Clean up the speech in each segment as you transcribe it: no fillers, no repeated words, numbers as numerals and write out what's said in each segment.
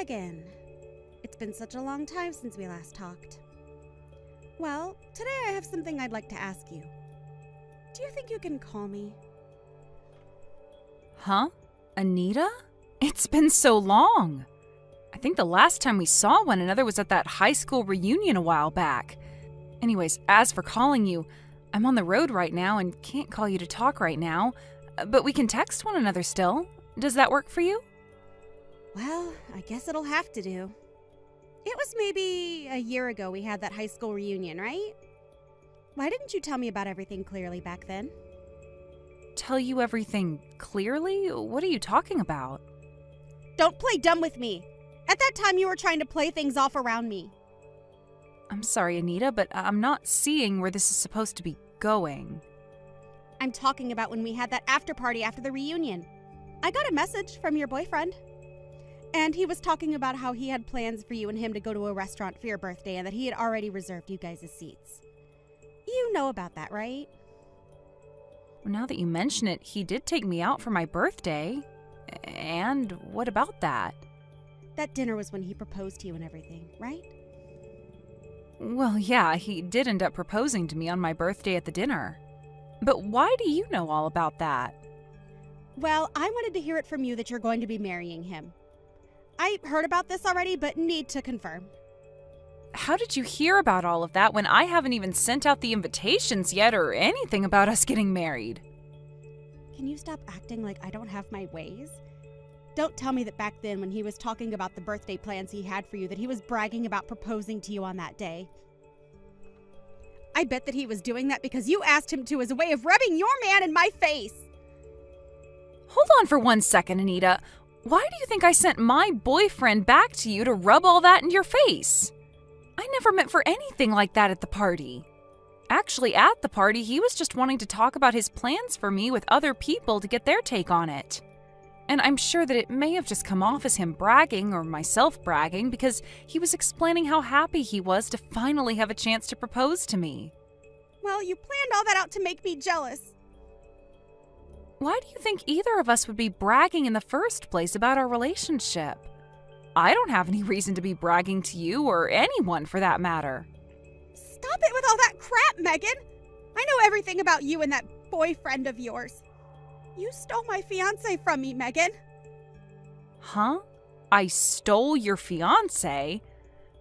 Megan. It's been such a long time since we last talked. Well, today I have something I'd like to ask you. Do you think you can call me? Huh? Anita? It's been so long. I think the last time we saw one another was at that high school reunion a while back. Anyways, as for calling you, I'm on the road right now and can't call you to talk right now, but we can text one another still. Does that work for you? Well, I guess it'll have to do. It was maybe a year ago we had that high school reunion, right? Why didn't you tell me about everything clearly back then? Tell you everything clearly? What are you talking about? Don't play dumb with me! At that time you were trying to play things off around me. I'm sorry, Anita, but I'm not seeing where this is supposed to be going. I'm talking about when we had that after party after the reunion. I got a message from your boyfriend. And he was talking about how he had plans for you and him to go to a restaurant for your birthday and that he had already reserved you guys' seats. You know about that, right? Now that you mention it, he did take me out for my birthday. And what about that? That dinner was when he proposed to you and everything, right? Well, yeah, he did end up proposing to me on my birthday at the dinner. But why do you know all about that? Well, I wanted to hear it from you that you're going to be marrying him. I heard about this already, but need to confirm. How did you hear about all of that when I haven't even sent out the invitations yet or anything about us getting married? Can you stop acting like I don't have my ways? Don't tell me that back then when he was talking about the birthday plans he had for you that he was bragging about proposing to you on that day. I bet that he was doing that because you asked him to as a way of rubbing your man in my face. Hold on for 1 second, Anita. Why do you think I sent my boyfriend back to you to rub all that in your face? I never meant for anything like that at the party. Actually, at the party, he was just wanting to talk about his plans for me with other people to get their take on it. And I'm sure that it may have just come off as him bragging or myself bragging because he was explaining how happy he was to finally have a chance to propose to me. Well, you planned all that out to make me jealous. Why do you think either of us would be bragging in the first place about our relationship? I don't have any reason to be bragging to you or anyone for that matter. Stop it with all that crap, Megan! I know everything about you and that boyfriend of yours. You stole my fiancé from me, Megan. Huh? I stole your fiancé?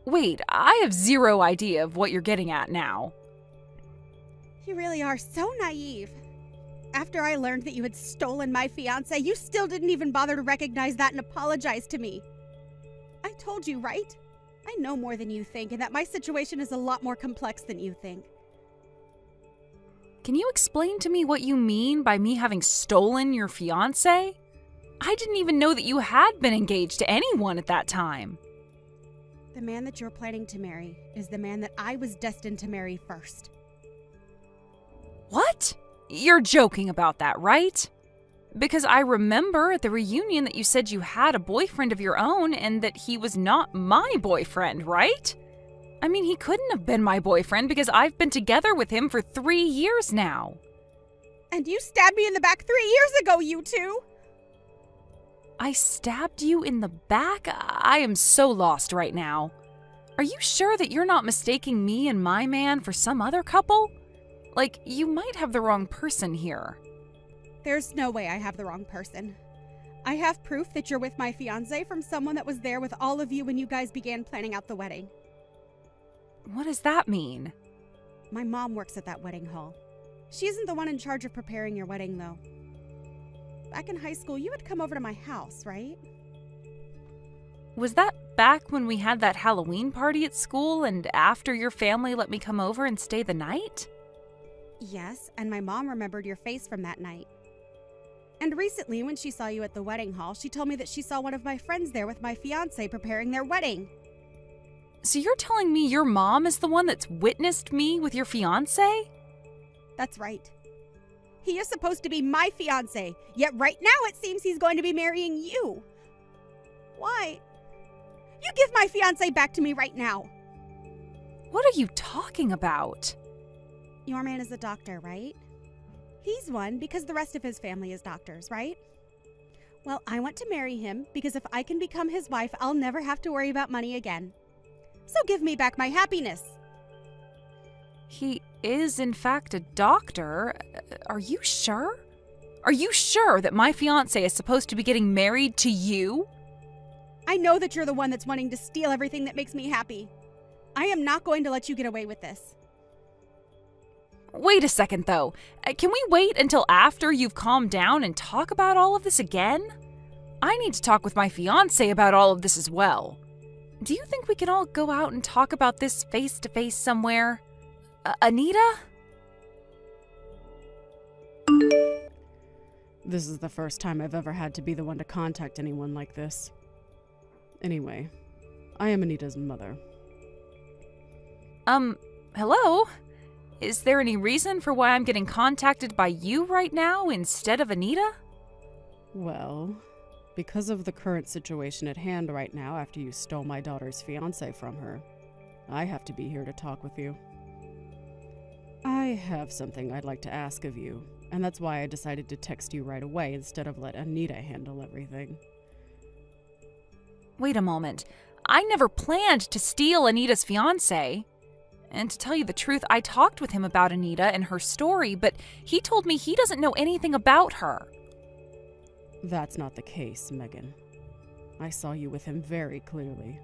Wait, I have zero idea of what you're getting at now. You really are so naive. After I learned that you had stolen my fiancé, you still didn't even bother to recognize that and apologize to me. I told you, right? I know more than you think, and that my situation is a lot more complex than you think. Can you explain to me what you mean by me having stolen your fiancé? I didn't even know that you had been engaged to anyone at that time. The man that you're planning to marry is the man that I was destined to marry first. What? You're joking about that, right? Because I remember at the reunion that you said you had a boyfriend of your own and that he was not my boyfriend, right? I mean, he couldn't have been my boyfriend because I've been together with him for 3 years now. And you stabbed me in the back 3 years ago, you two! I stabbed you in the back? I am so lost right now. Are you sure that you're not mistaking me and my man for some other couple? Like, you might have the wrong person here. There's no way I have the wrong person. I have proof that you're with my fiancé from someone that was there with all of you when you guys began planning out the wedding. What does that mean? My mom works at that wedding hall. She isn't the one in charge of preparing your wedding, though. Back in high school, you would come over to my house, right? Was that back when we had that Halloween party at school and after your family let me come over and stay the night? Yes, and my mom remembered your face from that night. And recently, when she saw you at the wedding hall, she told me that she saw one of my friends there with my fiancé preparing their wedding. So you're telling me your mom is the one that's witnessed me with your fiancé? That's right. He is supposed to be my fiancé, yet right now it seems he's going to be marrying you. Why? You give my fiancé back to me right now. What are you talking about? Your man is a doctor, right? He's one because the rest of his family is doctors, right? Well, I want to marry him because if I can become his wife, I'll never have to worry about money again. So give me back my happiness. He is, in fact, a doctor. Are you sure? Are you sure that my fiancé is supposed to be getting married to you? I know that you're the one that's wanting to steal everything that makes me happy. I am not going to let you get away with this. Wait a second, though. Can we wait until after you've calmed down and talk about all of this again? I need to talk with my fiancé about all of this as well. Do you think we can all go out and talk about this face-to-face somewhere? Anita? This is the first time I've ever had to be the one to contact anyone like this. Anyway, I am Anita's mother. Hello? Is there any reason for why I'm getting contacted by you right now instead of Anita? Well, because of the current situation at hand right now after you stole my daughter's fiancé from her, I have to be here to talk with you. I have something I'd like to ask of you, and that's why I decided to text you right away instead of let Anita handle everything. Wait a moment. I never planned to steal Anita's fiancé. And to tell you the truth, I talked with him about Anita and her story, but he told me he doesn't know anything about her. That's not the case, Megan. I saw you with him very clearly.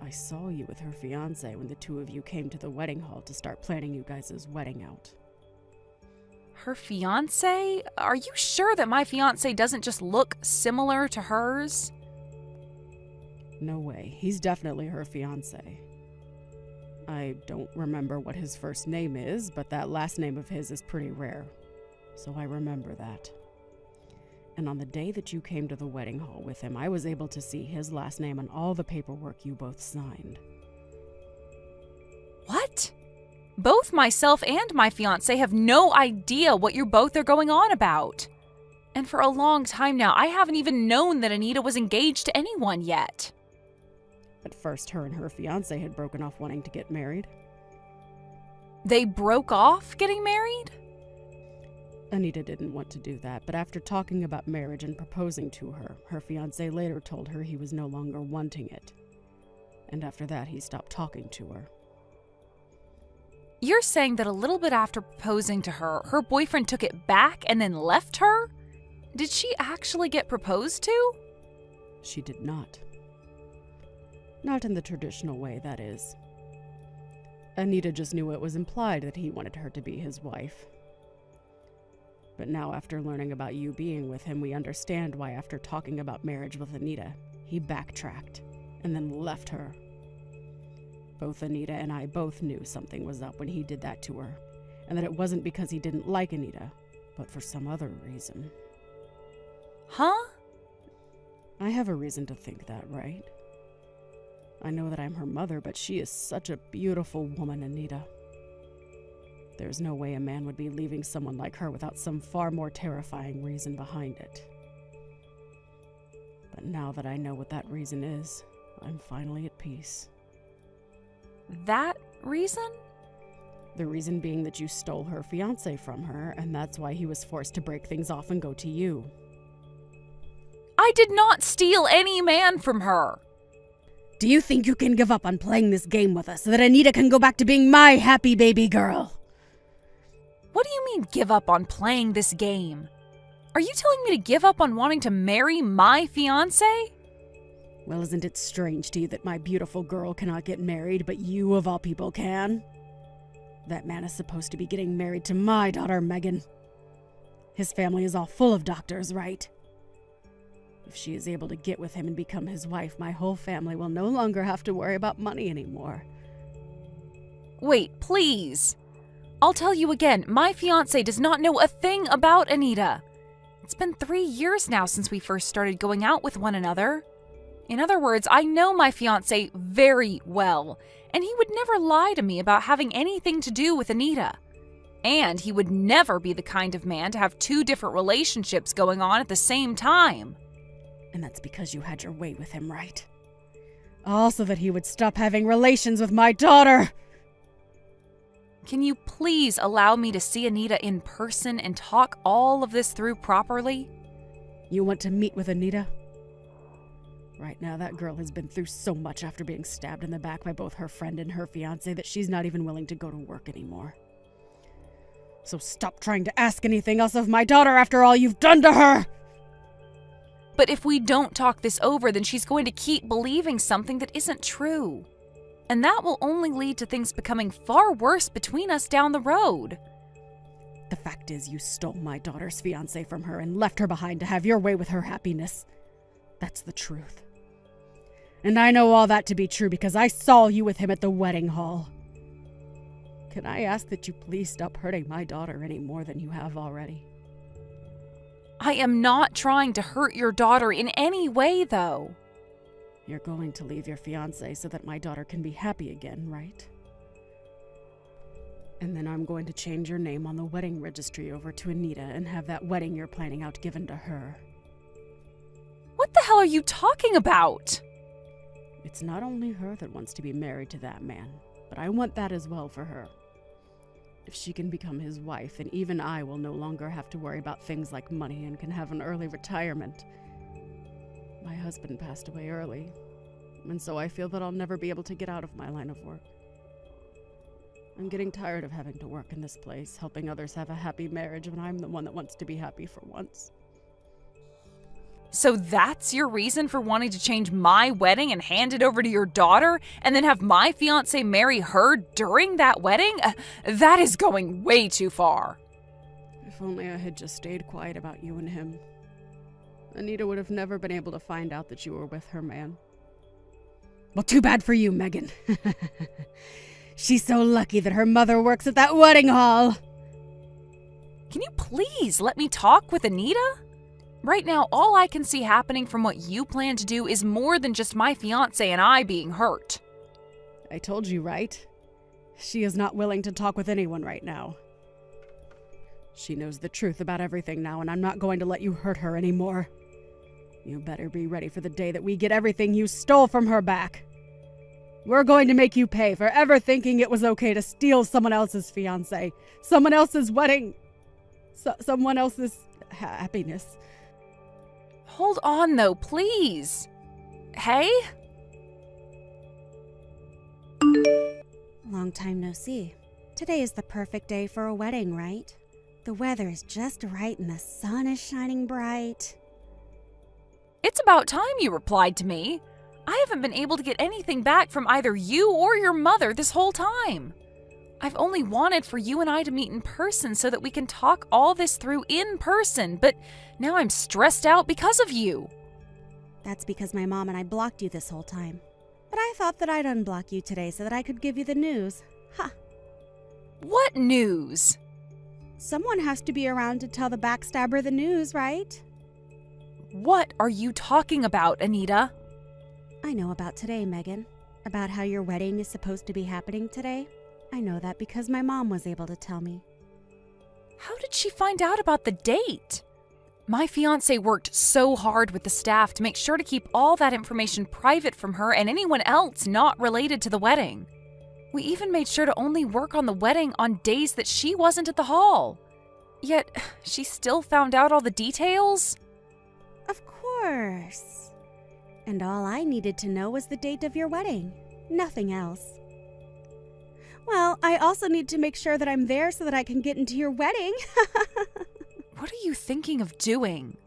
I saw you with her fiancé when the two of you came to the wedding hall to start planning you guys' wedding out. Her fiancé? Are you sure that my fiancé doesn't just look similar to hers? No way. He's definitely her fiancé. I don't remember what his first name is, but that last name of his is pretty rare. So I remember that. And on the day that you came to the wedding hall with him, I was able to see his last name on all the paperwork you both signed. What? Both myself and my fiancé have no idea what you both are going on about. And for a long time now, I haven't even known that Anita was engaged to anyone yet. At first, her and her fiancé had broken off wanting to get married. They broke off getting married? Anita didn't want to do that, but after talking about marriage and proposing to her, her fiancé later told her he was no longer wanting it. And after that, he stopped talking to her. You're saying that a little bit after proposing to her, her boyfriend took it back and then left her? Did she actually get proposed to? She did not. Not in the traditional way, that is. Anita just knew it was implied that he wanted her to be his wife. But now, after learning about you being with him, we understand why after talking about marriage with Anita, he backtracked and then left her. Both Anita and I both knew something was up when he did that to her, and that it wasn't because he didn't like Anita, but for some other reason. Huh? I have a reason to think that, right? I know that I'm her mother, but she is such a beautiful woman, Anita. There's no way a man would be leaving someone like her without some far more terrifying reason behind it. But now that I know what that reason is, I'm finally at peace. That reason? The reason being that you stole her fiancé from her, and that's why he was forced to break things off and go to you. I did not steal any man from her. Do you think you can give up on playing this game with us so that Anita can go back to being my happy baby girl? What do you mean give up on playing this game? Are you telling me to give up on wanting to marry my fiancé? Well, isn't it strange to you that my beautiful girl cannot get married, but you of all people can? That man is supposed to be getting married to my daughter, Megan. His family is all full of doctors, right? If she is able to get with him and become his wife, my whole family will no longer have to worry about money anymore. Wait, please. I'll tell you again, my fiancé does not know a thing about Anita. It's been 3 years now since we first started going out with one another. In other words, I know my fiancé very well, and he would never lie to me about having anything to do with Anita. And he would never be the kind of man to have 2 different relationships going on at the same time. And that's because you had your way with him, right? Also that he would stop having relations with my daughter! Can you please allow me to see Anita in person and talk all of this through properly? You want to meet with Anita? Right now, that girl has been through so much after being stabbed in the back by both her friend and her fiancé that she's not even willing to go to work anymore. So stop trying to ask anything else of my daughter after all you've done to her! But if we don't talk this over, then she's going to keep believing something that isn't true. And that will only lead to things becoming far worse between us down the road. The fact is, you stole my daughter's fiancé from her and left her behind to have your way with her happiness. That's the truth. And I know all that to be true because I saw you with him at the wedding hall. Can I ask that you please stop hurting my daughter any more than you have already? I am not trying to hurt your daughter in any way, though. You're going to leave your fiancé so that my daughter can be happy again, right? And then I'm going to change your name on the wedding registry over to Anita and have that wedding you're planning out given to her. What the hell are you talking about? It's not only her that wants to be married to that man, but I want that as well for her. If she can become his wife, then even I will no longer have to worry about things like money and can have an early retirement. My husband passed away early, and so I feel that I'll never be able to get out of my line of work. I'm getting tired of having to work in this place, helping others have a happy marriage when I'm the one that wants to be happy for once. So that's your reason for wanting to change my wedding and hand it over to your daughter, and then have my fiancé marry her during that wedding? That is going way too far. If only I had just stayed quiet about you and him. Anita would have never been able to find out that you were with her man. Well, too bad for you, Megan. She's so lucky that her mother works at that wedding hall. Can you please let me talk with Anita? Right now, all I can see happening from what you plan to do is more than just my fiancé and I being hurt. I told you, right? She is not willing to talk with anyone right now. She knows the truth about everything now, and I'm not going to let you hurt her anymore. You better be ready for the day that we get everything you stole from her back. We're going to make you pay for ever thinking it was okay to steal someone else's fiancé, someone else's wedding, someone else's happiness. Hold on, though, please. Hey? Long time no see. Today is the perfect day for a wedding, right? The weather is just right and the sun is shining bright. It's about time you replied to me. I haven't been able to get anything back from either you or your mother this whole time. I've only wanted for you and I to meet in person so that we can talk all this through in person, but now I'm stressed out because of you. That's because my mom and I blocked you this whole time. But I thought that I'd unblock you today so that I could give you the news. Ha! What news? Someone has to be around to tell the backstabber the news, right? What are you talking about, Anita? I know about today, Megan. About how your wedding is supposed to be happening today. I know that because my mom was able to tell me. How did she find out about the date? My fiancé worked so hard with the staff to make sure to keep all that information private from her and anyone else not related to the wedding. We even made sure to only work on the wedding on days that she wasn't at the hall. Yet, she still found out all the details? Of course. And all I needed to know was the date of your wedding. Nothing else. Well, I also need to make sure that I'm there so that I can get into your wedding. What are you thinking of doing?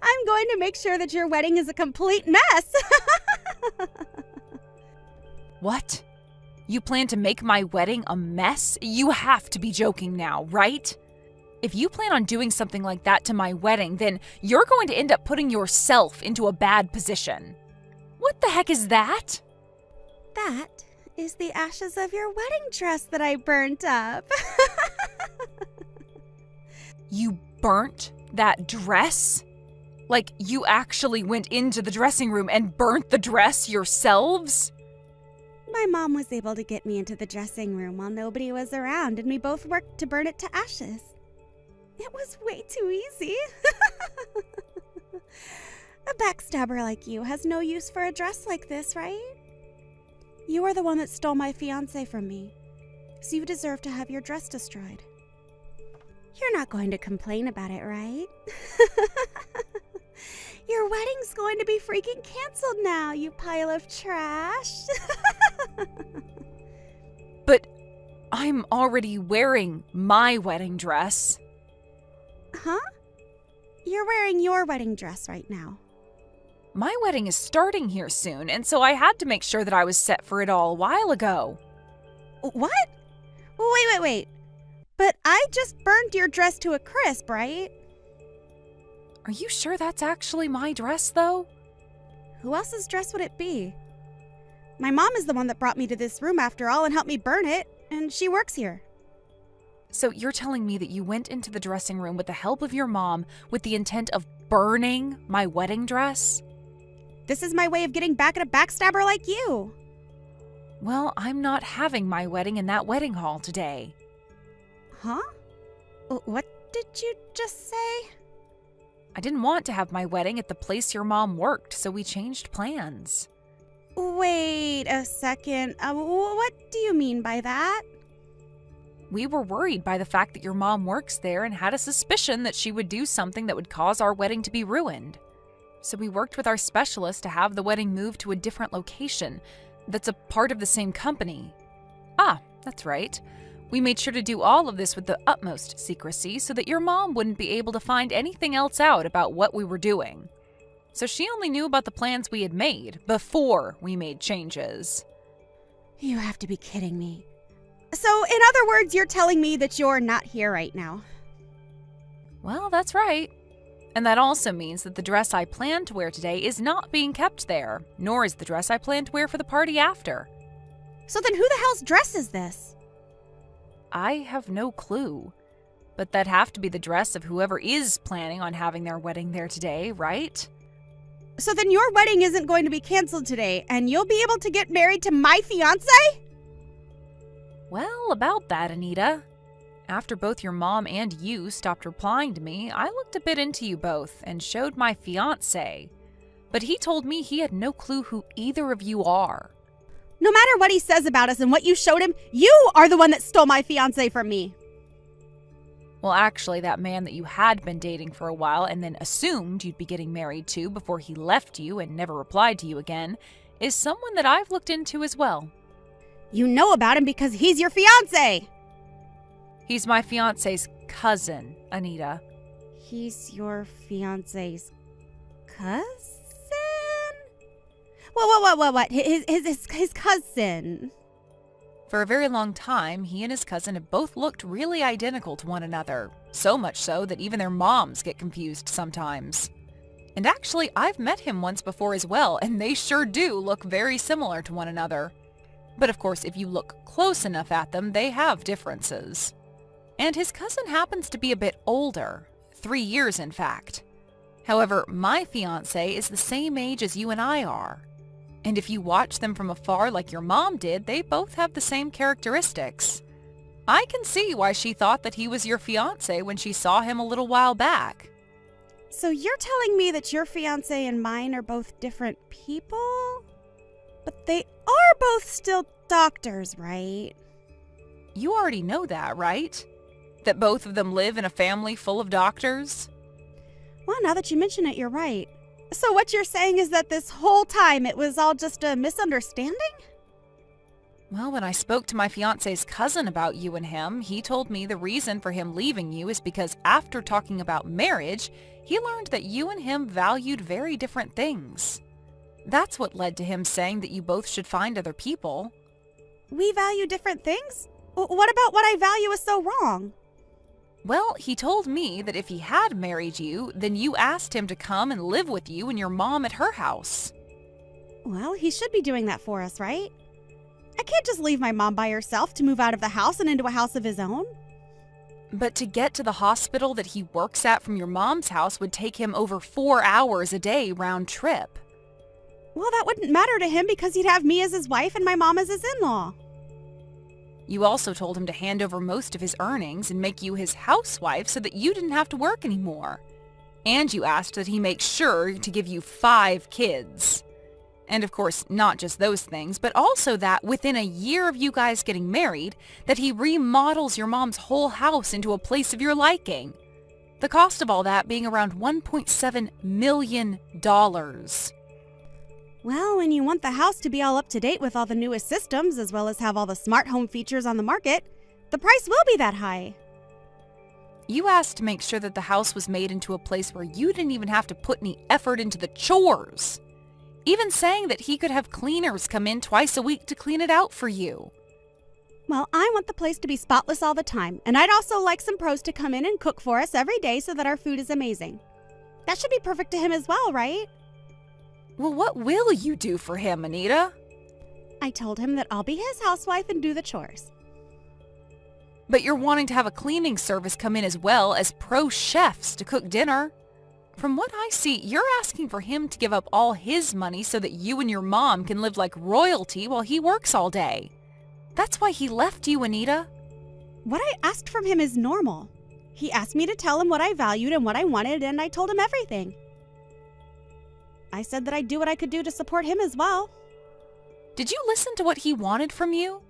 I'm going to make sure that your wedding is a complete mess. What? You plan to make my wedding a mess? You have to be joking now, right? If you plan on doing something like that to my wedding, then you're going to end up putting yourself into a bad position. What the heck is that? That is the ashes of your wedding dress that I burnt up. You burnt that dress? Like you actually went into the dressing room and burnt the dress yourselves? My mom was able to get me into the dressing room while nobody was around, and we both worked to burn it to ashes. It was way too easy. A backstabber like you has no use for a dress like this, right? You are the one that stole my fiancé from me, so you deserve to have your dress destroyed. You're not going to complain about it, right? Your wedding's going to be freaking canceled now, you pile of trash. But I'm already wearing my wedding dress. Huh? You're wearing your wedding dress right now. My wedding is starting here soon, and so I had to make sure that I was set for it all a while ago. What? Wait. But I just burned your dress to a crisp, right? Are you sure that's actually my dress, though? Who else's dress would it be? My mom is the one that brought me to this room after all and helped me burn it, and she works here. So you're telling me that you went into the dressing room with the help of your mom with the intent of burning my wedding dress? This is my way of getting back at a backstabber like you. Well, I'm not having my wedding in that wedding hall today. Huh? What did you just say? I didn't want to have my wedding at the place your mom worked, so we changed plans. Wait a second. What do you mean by that? We were worried by the fact that your mom works there and had a suspicion that she would do something that would cause our wedding to be ruined. So we worked with our specialist to have the wedding moved to a different location that's a part of the same company. Ah, that's right. We made sure to do all of this with the utmost secrecy so that your mom wouldn't be able to find anything else out about what we were doing. So she only knew about the plans we had made before we made changes. You have to be kidding me. So, in other words, you're telling me that you're not here right now. Well, that's right. And that also means that the dress I planned to wear today is not being kept there, nor is the dress I plan to wear for the party after. So then who the hell's dress is this? I have no clue. But that'd have to be the dress of whoever is planning on having their wedding there today, right? So then your wedding isn't going to be canceled today, and you'll be able to get married to my fiancé? Well, about that, Anita. After both your mom and you stopped replying to me, I looked a bit into you both and showed my fiancé. But he told me he had no clue who either of you are. No matter what he says about us and what you showed him, you are the one that stole my fiancé from me. Well, actually, that man that you had been dating for a while and then assumed you'd be getting married to before he left you and never replied to you again is someone that I've looked into as well. You know about him because he's your fiancé. He's my fiancé's cousin, Anita. He's your fiancé's cousin? What? His cousin. For a very long time, he and his cousin have both looked really identical to one another. So much so that even their moms get confused sometimes. And actually, I've met him once before as well, and they sure do look very similar to one another. But of course, if you look close enough at them, they have differences. And his cousin happens to be a bit older, 3 years in fact. However, my fiancé is the same age as you and I are. And if you watch them from afar like your mom did, they both have the same characteristics. I can see why she thought that he was your fiancé when she saw him a little while back. So you're telling me that your fiancé and mine are both different people? But they are both still doctors, right? You already know that, right? That both of them live in a family full of doctors? Well, now that you mention it, you're right. So what you're saying is that this whole time it was all just a misunderstanding? Well, when I spoke to my fiancé's cousin about you and him, he told me the reason for him leaving you is because after talking about marriage, he learned that you and him valued very different things. That's what led to him saying that you both should find other people. We value different things? What about what I value is so wrong? Well, he told me that if he had married you, then you asked him to come and live with you and your mom at her house. Well, he should be doing that for us, right? I can't just leave my mom by herself to move out of the house and into a house of his own. But to get to the hospital that he works at from your mom's house would take him over 4 hours a day round trip. Well, that wouldn't matter to him because he'd have me as his wife and my mom as his in-law. You also told him to hand over most of his earnings and make you his housewife so that you didn't have to work anymore. And you asked that he make sure to give you 5 kids. And of course, not just those things, but also that within a year of you guys getting married, that he remodels your mom's whole house into a place of your liking. The cost of all that being around $1.7 million. Well, when you want the house to be all up to date with all the newest systems, as well as have all the smart home features on the market, the price will be that high. You asked to make sure that the house was made into a place where you didn't even have to put any effort into the chores. Even saying that he could have cleaners come in twice a week to clean it out for you. Well, I want the place to be spotless all the time, and I'd also like some pros to come in and cook for us every day so that our food is amazing. That should be perfect to him as well, right? Well, what will you do for him, Anita? I told him that I'll be his housewife and do the chores. But you're wanting to have a cleaning service come in as well as pro chefs to cook dinner. From what I see, you're asking for him to give up all his money so that you and your mom can live like royalty while he works all day. That's why he left you, Anita. What I asked from him is normal. He asked me to tell him what I valued and what I wanted, and I told him everything. I said that I'd do what I could do to support him as well. Did you listen to what he wanted from you?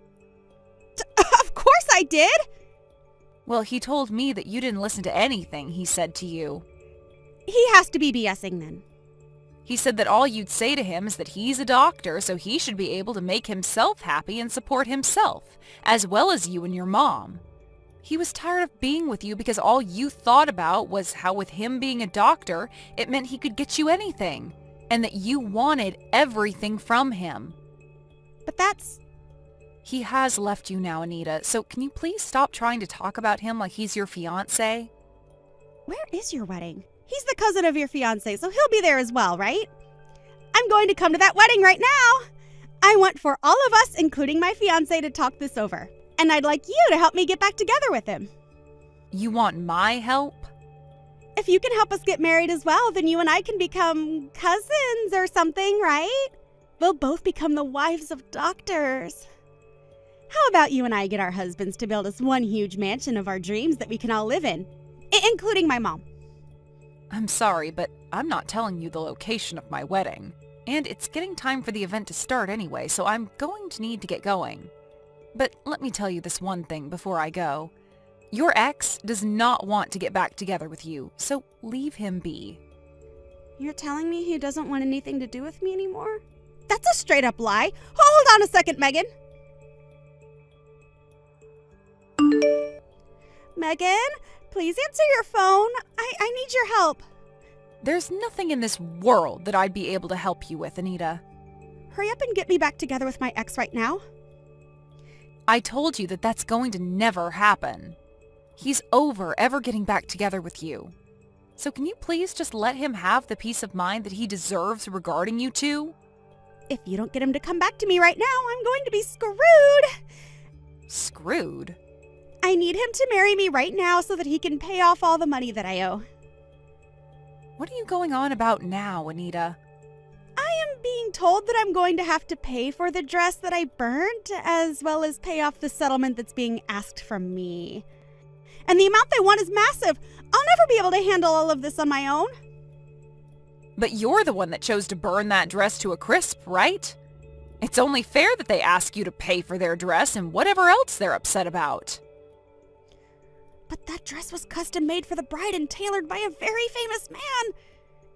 Of course I did! Well, he told me that you didn't listen to anything he said to you. He has to be BSing then. He said that all you'd say to him is that he's a doctor, so he should be able to make himself happy and support himself, as well as you and your mom. He was tired of being with you because all you thought about was how with him being a doctor, it meant he could get you anything, and that you wanted everything from him. But that's... He has left you now, Anita, so can you please stop trying to talk about him like he's your fiancé? Where is your wedding? He's the cousin of your fiancé, so he'll be there as well, right? I'm going to come to that wedding right now. I want for all of us, including my fiancé, to talk this over. And I'd like you to help me get back together with him. You want my help? If you can help us get married as well, then you and I can become cousins or something, right? We'll both become the wives of doctors. How about you and I get our husbands to build us one huge mansion of our dreams that we can all live in, including my mom? I'm sorry, but I'm not telling you the location of my wedding. And it's getting time for the event to start anyway, so I'm going to need to get going. But let me tell you this one thing before I go. Your ex does not want to get back together with you, so leave him be. You're telling me he doesn't want anything to do with me anymore? That's a straight up lie. Hold on a second, Megan. Megan, please answer your phone. I need your help. There's nothing in this world that I'd be able to help you with, Anita. Hurry up and get me back together with my ex right now. I told you that that's going to never happen. He's over ever getting back together with you. So can you please just let him have the peace of mind that he deserves regarding you two? If you don't get him to come back to me right now, I'm going to be screwed. Screwed? I need him to marry me right now so that he can pay off all the money that I owe. What are you going on about now, Anita? I am being told that I'm going to have to pay for the dress that I burned, as well as pay off the settlement that's being asked from me. And the amount they want is massive. I'll never be able to handle all of this on my own. But you're the one that chose to burn that dress to a crisp, right? It's only fair that they ask you to pay for their dress and whatever else they're upset about. But that dress was custom made for the bride and tailored by a very famous man.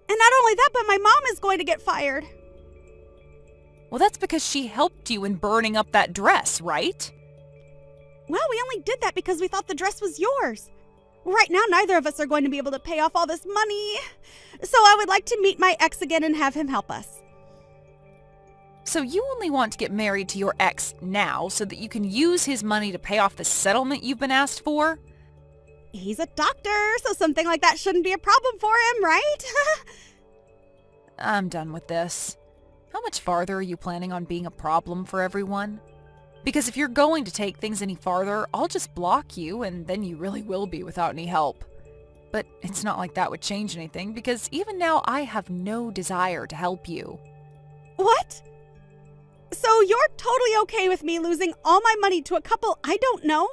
And not only that, but my mom is going to get fired. Well, that's because she helped you in burning up that dress, right? Well, we only did that because we thought the dress was yours. Right now, neither of us are going to be able to pay off all this money. So I would like to meet my ex again and have him help us. So you only want to get married to your ex now so that you can use his money to pay off the settlement you've been asked for? He's a doctor, so something like that shouldn't be a problem for him, right? I'm done with this. How much farther are you planning on being a problem for everyone? Because if you're going to take things any farther, I'll just block you and then you really will be without any help. But it's not like that would change anything because even now I have no desire to help you. What? So you're totally okay with me losing all my money to a couple I don't know?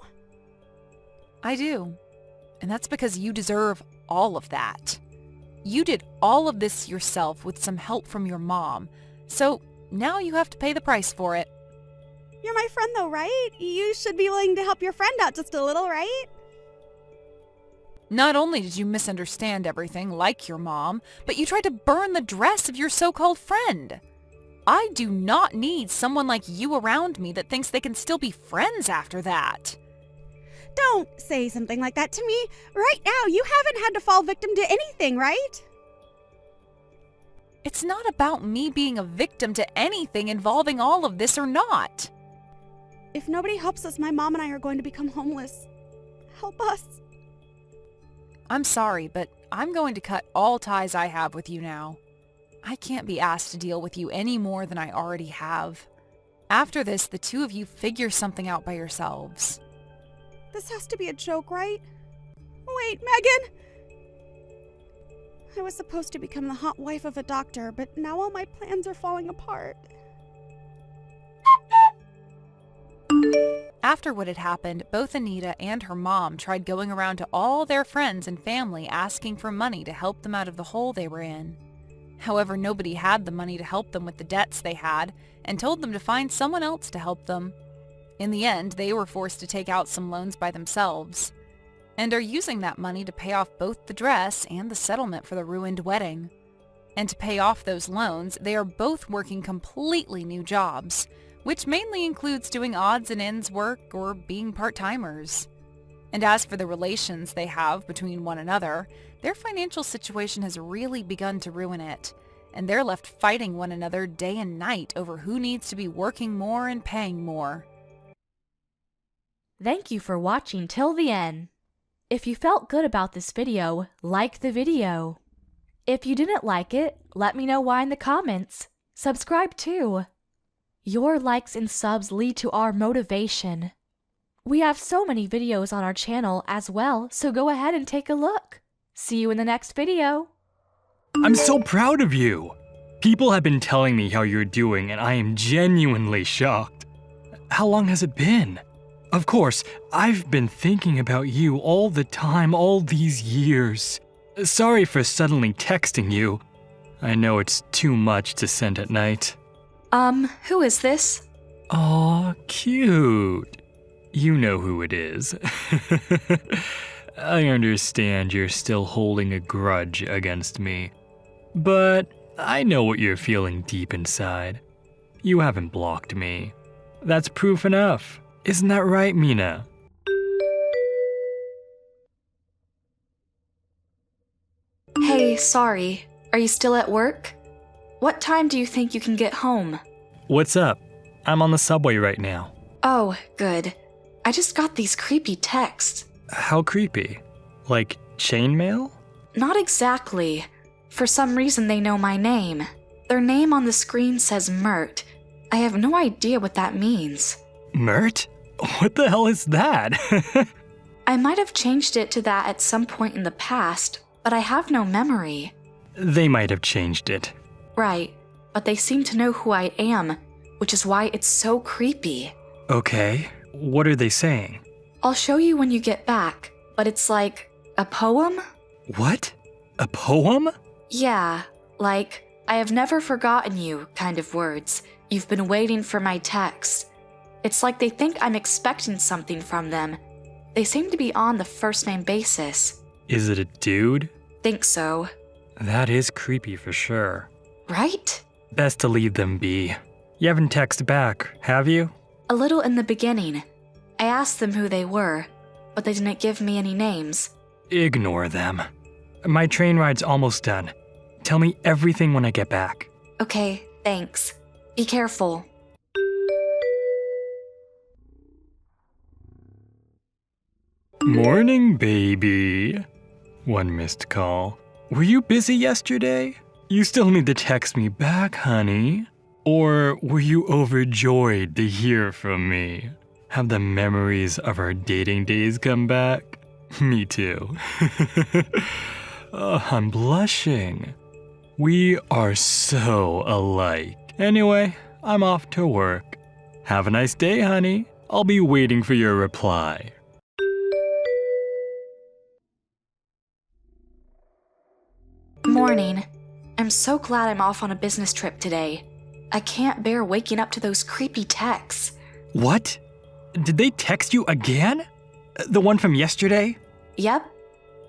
I do. And that's because you deserve all of that. You did all of this yourself with some help from your mom. So now you have to pay the price for it. You're my friend though, right? You should be willing to help your friend out just a little, right? Not only did you misunderstand everything like your mom, but you tried to burn the dress of your so-called friend. I do not need someone like you around me that thinks they can still be friends after that. Don't say something like that to me. Right now, you haven't had to fall victim to anything, right? It's not about me being a victim to anything involving all of this or not. If nobody helps us, my mom and I are going to become homeless. Help us. I'm sorry, but I'm going to cut all ties I have with you now. I can't be asked to deal with you any more than I already have. After this, the two of you figure something out by yourselves. This has to be a joke, right? Wait, Megan! I was supposed to become the hot wife of a doctor, but now all my plans are falling apart. After what had happened, both Anita and her mom tried going around to all their friends and family asking for money to help them out of the hole they were in. However, nobody had the money to help them with the debts they had and told them to find someone else to help them. In the end, they were forced to take out some loans by themselves and are using that money to pay off both the dress and the settlement for the ruined wedding. And to pay off those loans, they are both working completely new jobs, which mainly includes doing odds and ends work or being part-timers. And as for the relations they have between one another, their financial situation has really begun to ruin it, and they're left fighting one another day and night over who needs to be working more and paying more. Thank you for watching till the end. If you felt good about this video, like the video. If you didn't like it, let me know why in the comments. Subscribe too. Your likes and subs lead to our motivation. We have so many videos on our channel as well, so go ahead and take a look. See you in the next video. I'm so proud of you. People have been telling me how you're doing, and I am genuinely shocked. How long has it been? Of course, I've been thinking about you all the time, all these years. Sorry for suddenly texting you. I know it's too much to send at night. Who is this? Aw, cute. You know who it is. I understand you're still holding a grudge against me, but I know what you're feeling deep inside. You haven't blocked me. That's proof enough. Isn't that right, Mina? Hey, sorry. Are you still at work? What time do you think you can get home? What's up? I'm on the subway right now. Oh, good. I just got these creepy texts. How creepy? Like chainmail? Not exactly. For some reason they know my name. Their name on the screen says Mert. I have no idea what that means. Mert? What the hell is that? I might have changed it to that at some point in the past, but I have no memory. They might have changed it. Right, but they seem to know who I am, which is why it's so creepy. Okay, what are they saying? I'll show you when you get back, but it's like a poem? What? A poem? Yeah, like, I have never forgotten you kind of words. You've been waiting for my text. It's like they think I'm expecting something from them. They seem to be on the first-name basis. Is it a dude? Think so. That is creepy for sure. Right? Best to leave them be. You haven't texted back, have you? A little in the beginning. I asked them who they were, but they didn't give me any names. Ignore them. My train ride's almost done. Tell me everything when I get back. Okay, thanks. Be careful. Morning, baby. One missed call. Were you busy yesterday? You still need to text me back, honey. Or were you overjoyed to hear from me? Have the memories of our dating days come back? Me too. Oh, I'm blushing. We are so alike. Anyway, I'm off to work. Have a nice day, honey. I'll be waiting for your reply. Morning. I'm so glad I'm off on a business trip today. I can't bear waking up to those creepy texts. What? Did they text you again? The one from yesterday? Yep.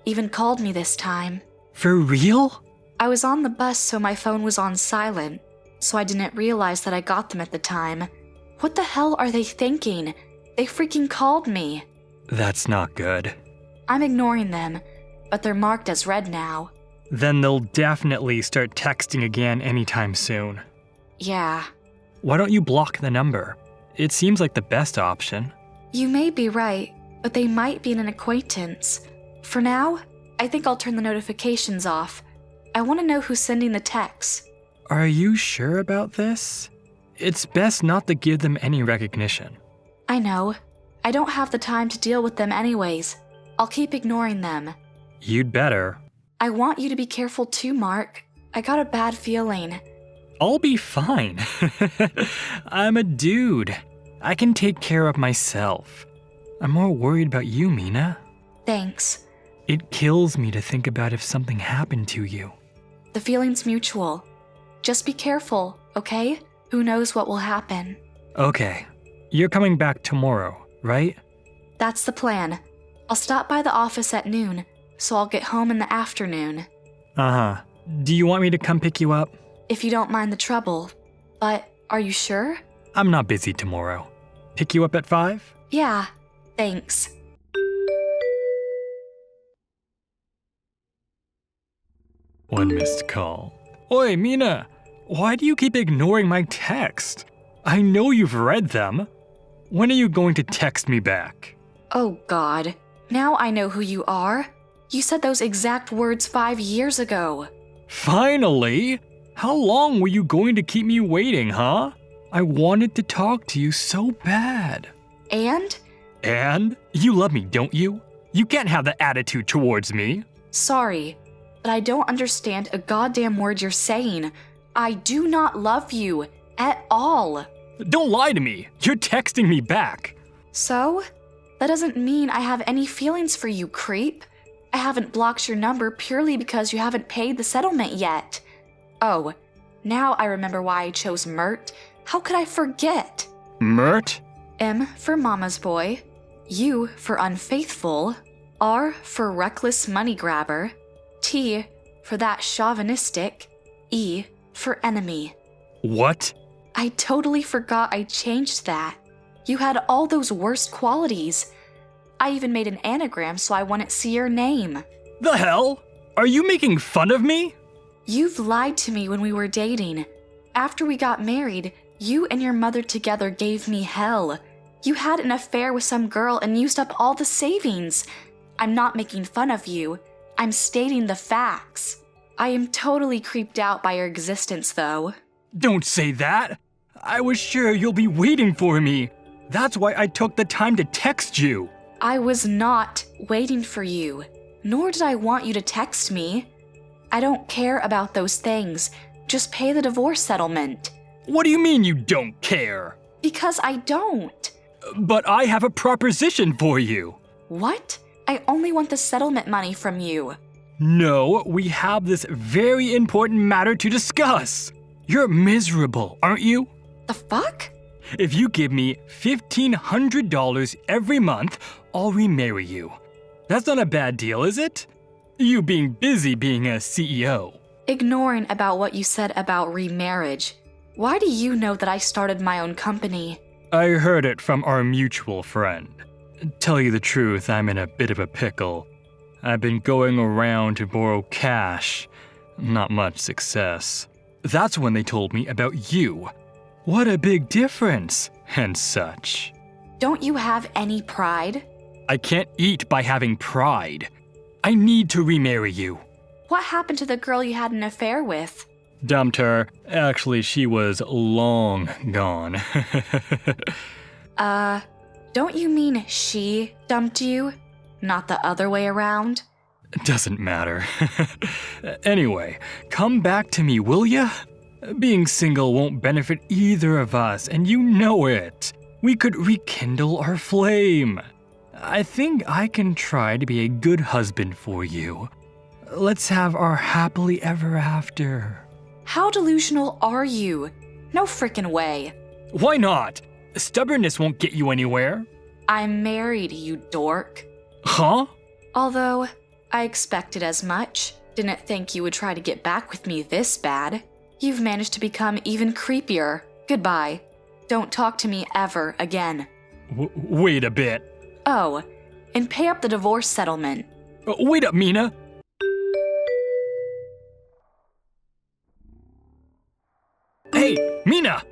Even called me this time. For real? I was on the bus, so my phone was on silent, so I didn't realize that I got them at the time. What the hell are they thinking? They freaking called me. That's not good. I'm ignoring them, but they're marked as read now. Then they'll definitely start texting again anytime soon. Yeah. Why don't you block the number? It seems like the best option. You may be right, but they might be an acquaintance. For now, I think I'll turn the notifications off. I want to know who's sending the texts. Are you sure about this? It's best not to give them any recognition. I know. I don't have the time to deal with them anyways. I'll keep ignoring them. You'd better. I want you to be careful too, Mark. I got a bad feeling. I'll be fine. I'm a dude. I can take care of myself. I'm more worried about you, Mina. Thanks. It kills me to think about if something happened to you. The feeling's mutual. Just be careful, okay? Who knows what will happen? Okay. You're coming back tomorrow, right? That's the plan. I'll stop by the office at noon, so I'll get home in the afternoon. Uh-huh. Do you want me to come pick you up? If you don't mind the trouble. But are you sure? I'm not busy tomorrow. Pick you up at 5? Yeah, thanks. One missed call. Oi, Mina! Why do you keep ignoring my text? I know you've read them. When are you going to text me back? Oh God, now I know who you are. You said those exact words 5 years ago. Finally! How long were you going to keep me waiting, huh? I wanted to talk to you so bad. And? And? You love me, don't you? You can't have that attitude towards me. Sorry, but I don't understand a goddamn word you're saying. I do not love you at all. Don't lie to me. You're texting me back. So? That doesn't mean I have any feelings for you, creep. I haven't blocked your number purely because you haven't paid the settlement yet. Oh, now I remember why I chose Mert. How could I forget? Mert? M for mama's boy, U for unfaithful, R for reckless money grabber, T for that chauvinistic, E for enemy. What? I totally forgot I changed that. You had all those worst qualities. I even made an anagram so I wouldn't see your name. The hell? Are you making fun of me? You've lied to me when we were dating. After we got married, you and your mother together gave me hell. You had an affair with some girl and used up all the savings. I'm not making fun of you. I'm stating the facts. I am totally creeped out by your existence, though. Don't say that. I was sure you'll be waiting for me. That's why I took the time to text you. I was not waiting for you, nor did I want you to text me. I don't care about those things. Just pay the divorce settlement. What do you mean you don't care? Because I don't. But I have a proposition for you. What? I only want the settlement money from you. No, we have this very important matter to discuss. You're miserable, aren't you? The fuck? If you give me $1,500 every month, I'll remarry you. That's not a bad deal, is it? You being busy being a CEO. Ignoring about what you said about remarriage. Why do you know that I started my own company? I heard it from our mutual friend. Tell you the truth, I'm in a bit of a pickle. I've been going around to borrow cash. Not much success. That's when they told me about you. What a big difference, and such. Don't you have any pride? I can't eat by having pride. I need to remarry you. What happened to the girl you had an affair with? Dumped her. Actually, she was long gone. Don't you mean she dumped you? Not the other way around? Doesn't matter. Anyway, come back to me, will ya? Being single won't benefit either of us, and you know it. We could rekindle our flame. I think I can try to be a good husband for you. Let's have our happily ever after. How delusional are you? No frickin' way. Why not? Stubbornness won't get you anywhere. I'm married, you dork. Huh? Although, I expected as much. Didn't think you would try to get back with me this bad. You've managed to become even creepier. Goodbye. Don't talk to me ever again. Wait a bit. Oh, and pay up the divorce settlement. Wait up, Mina. Hey, Mina!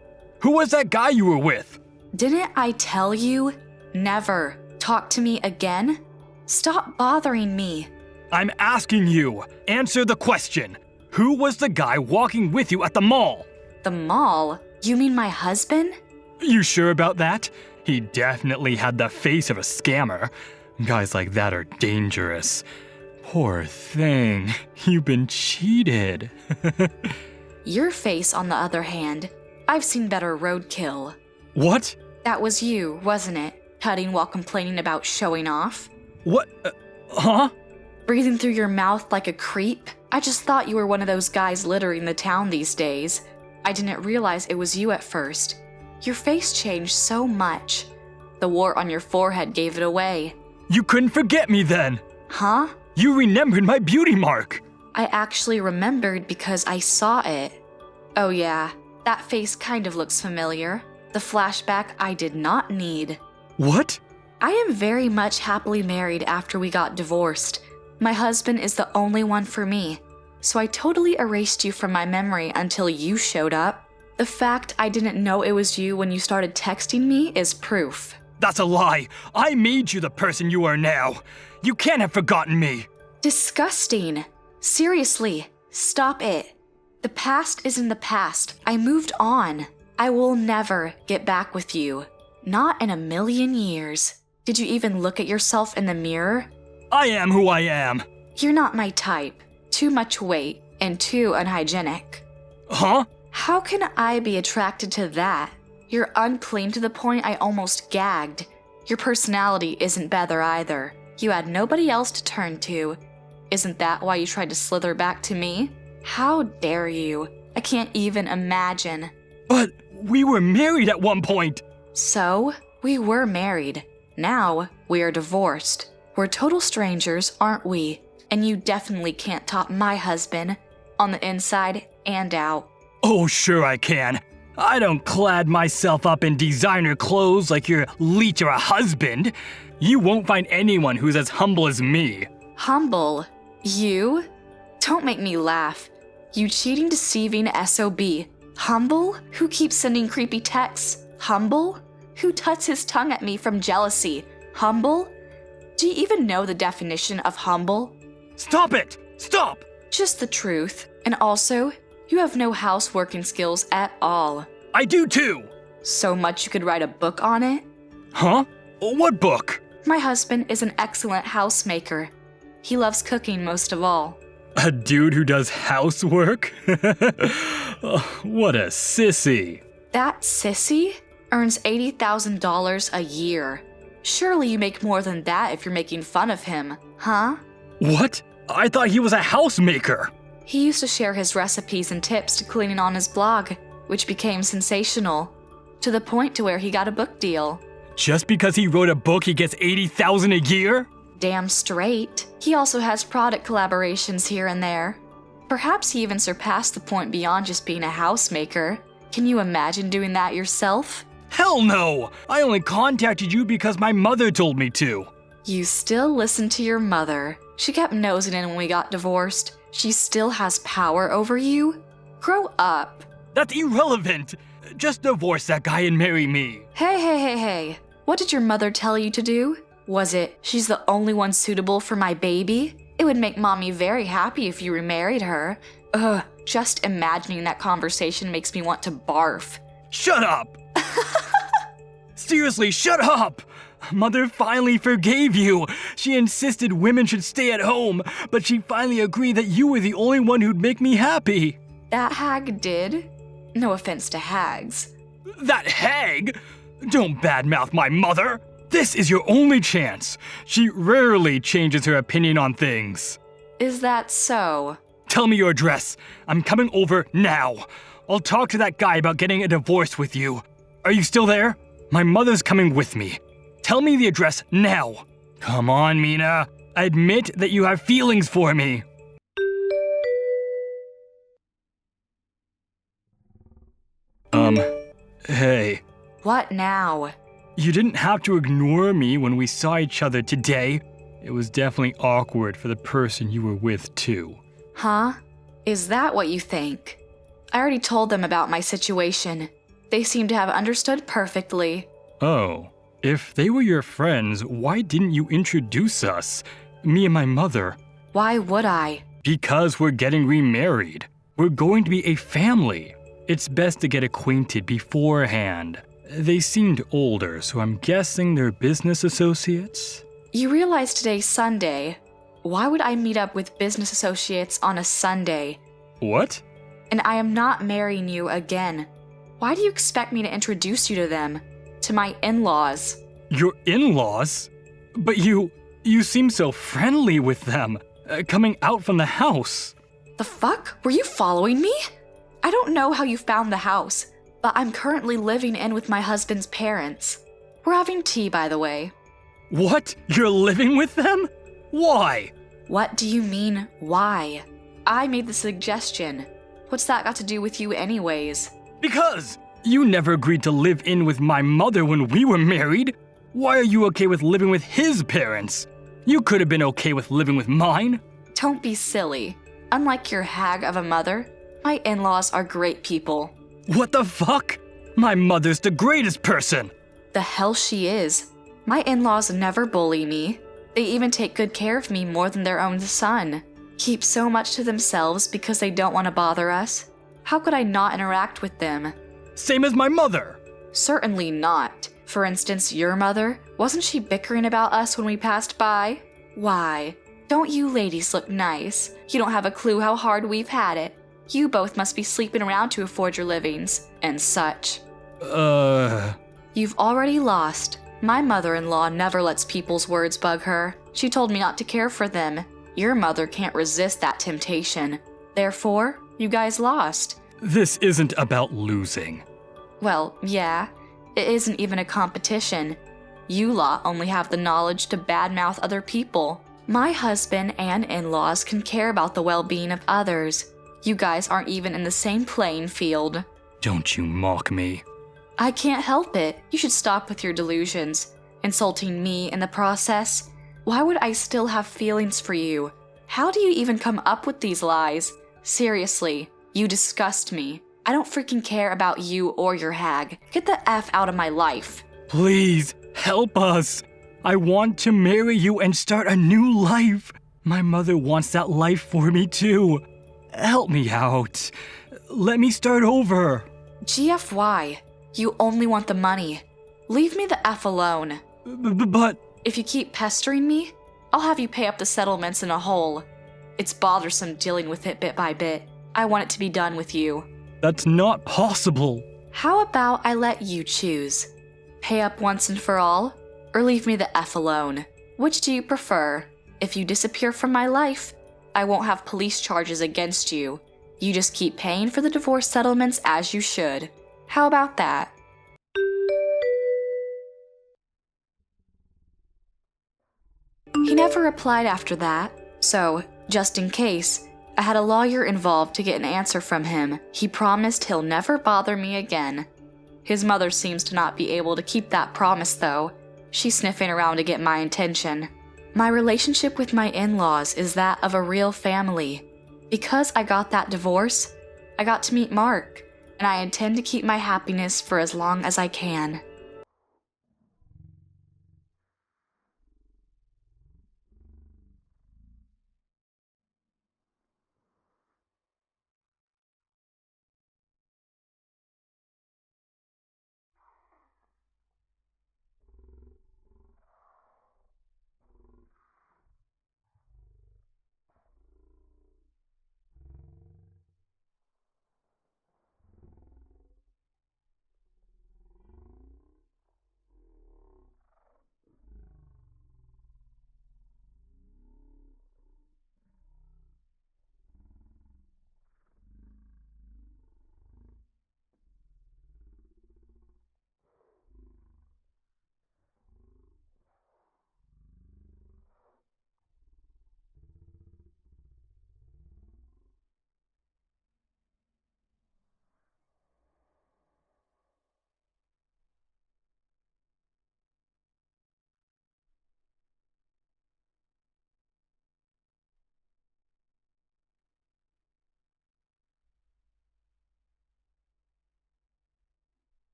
Who was that guy you were with? Didn't I tell you? Never talk to me again? Stop bothering me. I'm asking you. Answer the question. Who was the guy walking with you at the mall? The mall? You mean my husband? You sure about that? He definitely had the face of a scammer. Guys like that are dangerous. Poor thing. You've been cheated. Your face, on the other hand, I've seen better roadkill. What? That was you, wasn't it? Cutting while complaining about showing off? What? Huh? Breathing through your mouth like a creep? I just thought you were one of those guys littering the town these days. I didn't realize it was you at first. Your face changed so much. The wart on your forehead gave it away. You couldn't forget me then. Huh? You remembered my beauty mark. I actually remembered because I saw it. Oh yeah, that face kind of looks familiar. The flashback I did not need. What? I am very much happily married after we got divorced. My husband is the only one for me, so I totally erased you from my memory until you showed up. The fact I didn't know it was you when you started texting me is proof. That's a lie. I made you the person you are now. You can't have forgotten me. Disgusting. Seriously, stop it. The past is in the past. I moved on. I will never get back with you. Not in a million years. Did you even look at yourself in the mirror? I am who I am. You're not my type. Too much weight and too unhygienic. Huh? How can I be attracted to that? You're unclean to the point I almost gagged. Your personality isn't better either. You had nobody else to turn to. Isn't that why you tried to slither back to me? How dare you? I can't even imagine. But we were married at one point. So, we were married. Now, we are divorced. We're total strangers, aren't we? And you definitely can't top my husband. On the inside and out. Oh, sure I can. I don't clad myself up in designer clothes like your leech or a husband. You won't find anyone who's as humble as me. Humble? You? Don't make me laugh. You cheating, deceiving SOB. Humble? Who keeps sending creepy texts? Humble? Who tuts his tongue at me from jealousy? Humble? Do you even know the definition of humble? Stop it! Stop! Just the truth. And also, you have no houseworking skills at all. I do too! So much you could write a book on it? Huh? What book? My husband is an excellent housemaker. He loves cooking most of all. A dude who does housework? Oh, what a sissy. That sissy earns $80,000 a year. Surely you make more than that if you're making fun of him, huh? What? I thought he was a housemaker. He used to share his recipes and tips to cleaning on his blog, which became sensational, to the point to where he got a book deal. Just because he wrote a book, he gets $80,000 a year? Damn straight. He also has product collaborations here and there. Perhaps he even surpassed the point beyond just being a housemaker. Can you imagine doing that yourself? Hell no! I only contacted you because my mother told me to. You still listen to your mother. She kept nosing in when we got divorced. She still has power over you? Grow up. That's irrelevant. Just divorce that guy and marry me. Hey. What did your mother tell you to do? Was it, she's the only one suitable for my baby? It would make mommy very happy if you remarried her. Ugh, just imagining that conversation makes me want to barf. Shut up! Seriously, shut up! Mother finally forgave you. She insisted women should stay at home, but she finally agreed that you were the only one who'd make me happy. That hag did? No offense to hags. That hag? Don't badmouth my mother. This is your only chance. She rarely changes her opinion on things. Is that so? Tell me your address. I'm coming over now. I'll talk to that guy about getting a divorce with you. Are you still there? My mother's coming with me. Tell me the address now. Come on, Mina. Admit that you have feelings for me. Hey. What now? You didn't have to ignore me when we saw each other today. It was definitely awkward for the person you were with, too. Huh? Is that what you think? I already told them about my situation. They seem to have understood perfectly. Oh, if they were your friends, why didn't you introduce us? Me and my mother. Why would I? Because we're getting remarried. We're going to be a family. It's best to get acquainted beforehand. They seemed older, so I'm guessing they're business associates? You realize today's Sunday. Why would I meet up with business associates on a Sunday? What? And I am not marrying you again. Why do you expect me to introduce you to them? To my in-laws? Your in-laws? But you seem so friendly with them, coming out from the house. The fuck? Were you following me? I don't know how you found the house, but I'm currently living in with my husband's parents. We're having tea, by the way. What? You're living with them? Why? What do you mean, why? I made the suggestion. What's that got to do with you anyways? Because you never agreed to live in with my mother when we were married. Why are you okay with living with his parents? You could have been okay with living with mine. Don't be silly. Unlike your hag of a mother, my in-laws are great people. What the fuck? My mother's the greatest person. The hell she is. My in-laws never bully me. They even take good care of me more than their own son. Keep so much to themselves because they don't want to bother us. How could I not interact with them? Same as my mother. Certainly not. For instance, your mother, wasn't she bickering about us when we passed by? Why? Don't you ladies look nice? You don't have a clue how hard we've had it. You both must be sleeping around to afford your livings, and such. You've already lost. My mother-in-law never lets people's words bug her. She told me not to care for them. Your mother can't resist that temptation. Therefore, you guys lost. This isn't about losing. Well, yeah. It isn't even a competition. You lot only have the knowledge to badmouth other people. My husband and in-laws can care about the well-being of others. You guys aren't even in the same playing field. Don't you mock me. I can't help it. You should stop with your delusions. Insulting me in the process. Why would I still have feelings for you? How do you even come up with these lies? Seriously, you disgust me. I don't freaking care about you or your hag. Get the F out of my life. Please, help us. I want to marry you and start a new life. My mother wants that life for me too. Help me out. Let me start over. GFY. You only want the money. Leave me the F alone. But... If you keep pestering me, I'll have you pay up the settlements in a whole. It's bothersome dealing with it bit by bit. I want it to be done with you. That's not possible. How about I let you choose? Pay up once and for all, or leave me the F alone? Which do you prefer? If you disappear from my life, I won't have police charges against you. You just keep paying for the divorce settlements as you should. How about that? He never replied after that, so, just in case, I had a lawyer involved to get an answer from him. He promised he'll never bother me again. His mother seems to not be able to keep that promise, though. She's sniffing around to get my attention. My relationship with my in-laws is that of a real family. Because I got that divorce, I got to meet Mark, and I intend to keep my happiness for as long as I can.